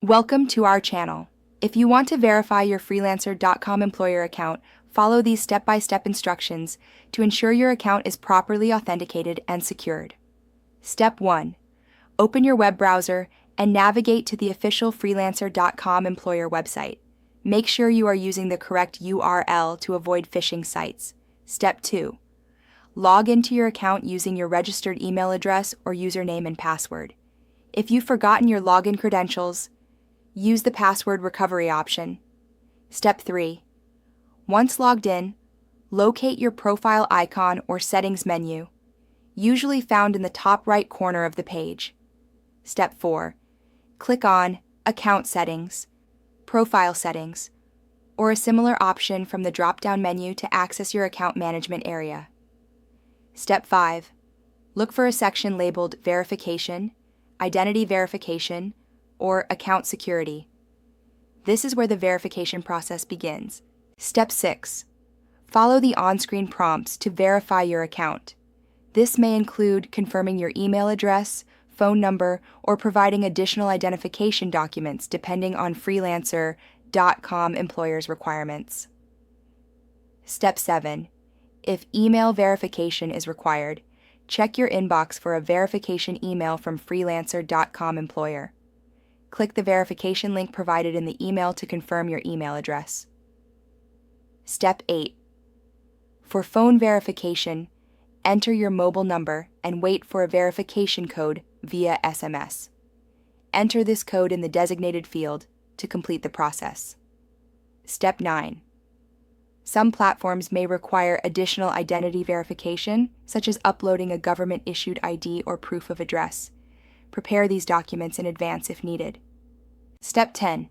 Welcome to our channel. If you want to verify your Freelancer.com employer account, follow these step-by-step instructions to ensure your account is properly authenticated and secured. Step 1. Open your web browser and navigate to the official Freelancer.com employer website. Make sure you are using the correct URL to avoid phishing sites. Step 2. Log into your account using your registered email address or username and password. If you've forgotten your login credentials, use the password recovery option. Step 3. Once logged in, locate your profile icon or settings menu, usually found in the top right corner of the page. Step 4. Click on Account Settings, Profile Settings, or a similar option from the drop-down menu to access your account management area. Step 5. Look for a section labeled Verification, Identity Verification, or Account Security. This is where the verification process begins. Step 6. Follow the on-screen prompts to verify your account. This may include confirming your email address, phone number, or providing additional identification documents depending on Freelancer.com employer's requirements. Step 7. If email verification is required, check your inbox for a verification email from Freelancer.com employer. Click the verification link provided in the email to confirm your email address. Step 8. For phone verification, enter your mobile number and wait for a verification code via SMS. Enter this code in the designated field to complete the process. Step 9. Some platforms may require additional identity verification, such as uploading a government-issued ID or proof of address. Prepare these documents in advance if needed. Step 10.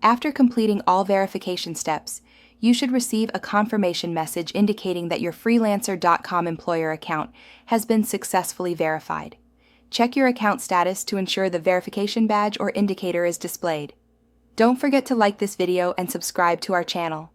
After completing all verification steps, you should receive a confirmation message indicating that your Freelancer.com employer account has been successfully verified. Check your account status to ensure the verification badge or indicator is displayed. Don't forget to like this video and subscribe to our channel.